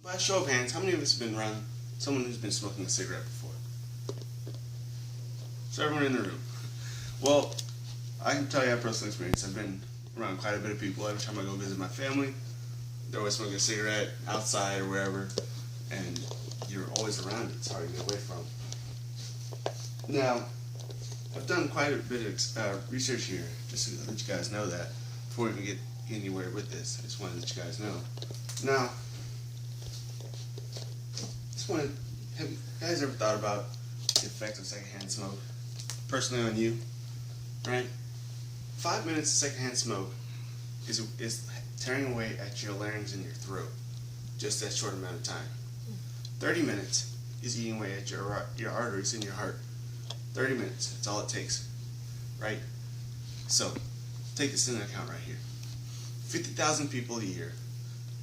By a show of hands, how many of us have been around someone who's been smoking a cigarette before? So everyone in the room. Well, I can tell you I have personal experience. I've been around quite a bit of people. Every time I go visit my family, they're always smoking a cigarette outside or wherever, and you're always around it. It's hard to get away from. Now, I've done quite a bit of research here, just to let you guys know that, before we even get anywhere with this. I just wanted to let you guys know. Now, have you guys ever thought about the effects of secondhand smoke personally on you? Right? 5 minutes of secondhand smoke is tearing away at your larynx and your throat, just that short amount of time. 30 minutes is eating away at your arteries in your heart. 30 minutes, that's all it takes, right? So, take this into account right here. 50,000 people a year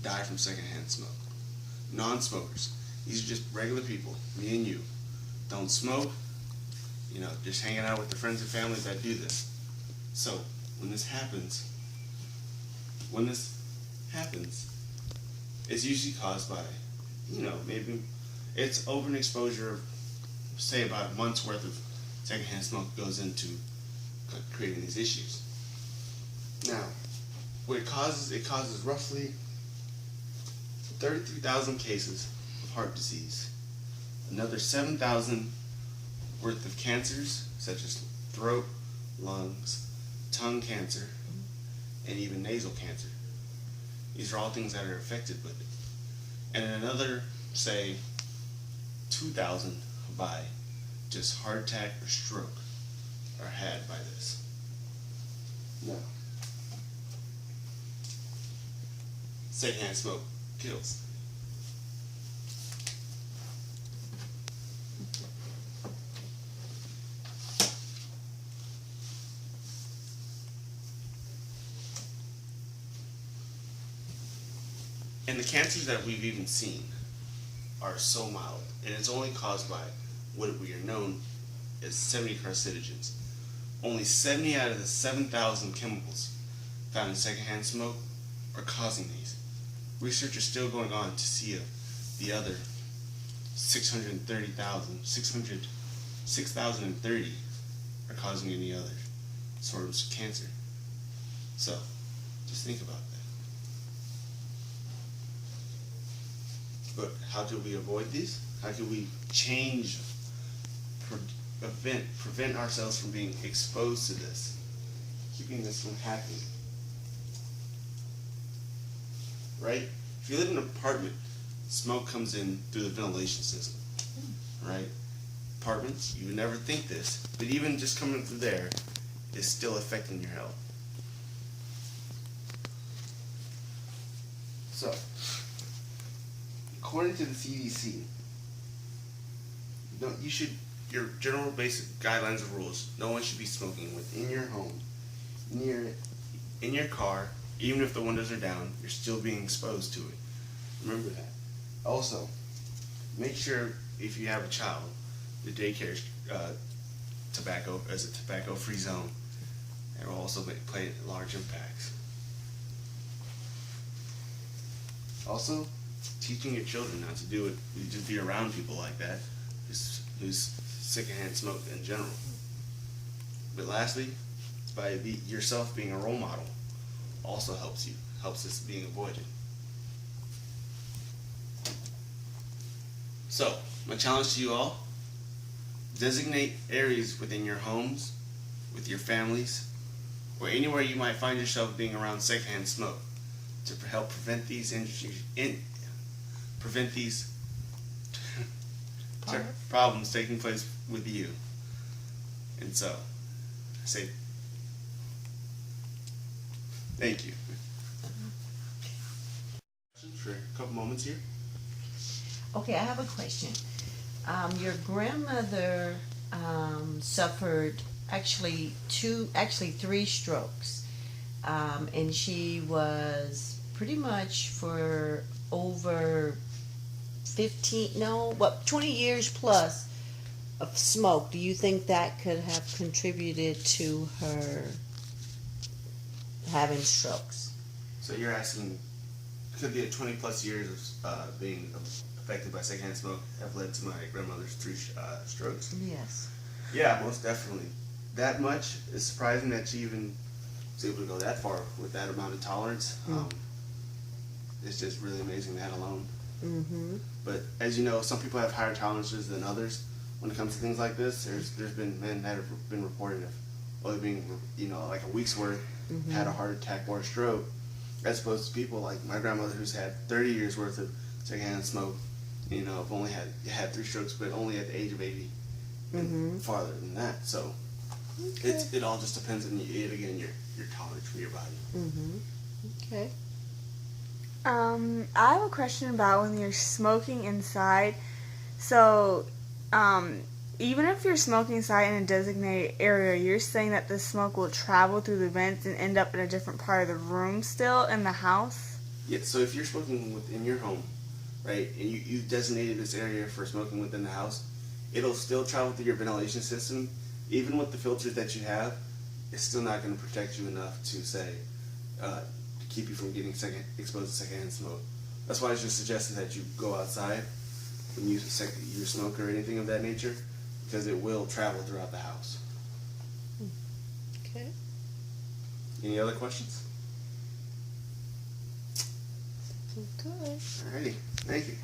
die from secondhand smoke. Non-smokers. These are just regular people, me and you. Don't smoke, just hanging out with the friends and families that do this. So, when this happens, it's usually caused by, maybe it's over an exposure of, say, about a month's worth of secondhand smoke goes into creating these issues. Now, what it causes roughly 33,000 cases of heart disease, another 7,000 worth of cancers, such as throat, lungs, tongue cancer, and even nasal cancer. These are all things that are affected with it. And another, say, 2,000 by just heart attack or stroke are had by this. Now, secondhand smoke kills. And the cancers that we've even seen are so mild, and it's only caused by what we are known as 70 carcinogens. Only 70 out of the 7,000 chemicals found in secondhand smoke are causing these. Research is still going on to see if the other 6,030 are causing any other sort of cancer. So, just think about that. But how do we avoid these? How can we change, prevent ourselves from being exposed to this, keeping this from happening? Right? If you live in an apartment, smoke comes in through the ventilation system. Right? Apartments, you would never think this, but even just coming through there is still affecting your health. So, according to the CDC, your general basic guidelines and rules, no one should be smoking within your home, near it, in your car. Even if the windows are down, you're still being exposed to it. Remember that. Also, make sure if you have a child, the daycare is tobacco-free zone, and will also play large impacts. Also, teaching your children not to do it, just be around people like that, who's secondhand smoke in general. But lastly, by yourself being a role model, also helps this being avoided. So, my challenge to you all, designate areas within your homes, with your families, or anywhere you might find yourself being around secondhand smoke to help prevent these problems taking place with you. And so, I say thank you. For a couple moments here. Okay, I have a question. Your grandmother suffered actually three strokes, and she was pretty much for over 20 years plus of smoke. Do you think that could have contributed to her having strokes? So you're asking could be 20 plus years of being affected by secondhand smoke have led to my grandmother's 3 strokes. Yes. Yeah, most definitely. That much is surprising that she even was able to go that far with that amount of tolerance. It's just really amazing that alone. Mm-hmm. But as you know, some people have higher tolerances than others when it comes to things like this. There's been men that have been reported of only being, like a week's worth, had a heart attack or a stroke, as opposed to people like my grandmother who's had 30 years worth of secondhand smoke, have only had 3 strokes, but only at the age of 80, and farther than that. So it all just depends on your tolerance for your body. Mm-hmm. Okay. I have a question about when you're smoking inside. So, even if you're smoking inside in a designated area, you're saying that the smoke will travel through the vents and end up in a different part of the room still in the house? Yeah, so if you're smoking within your home, right, and you've designated this area for smoking within the house, it'll still travel through your ventilation system. Even with the filters that you have, it's still not going to protect you enough to say, to keep you from getting exposed to secondhand smoke. That's why I just suggested that you go outside when you smoke or anything of that nature, because it will travel throughout the house. Okay. Any other questions? Okay. Alrighty, thank you.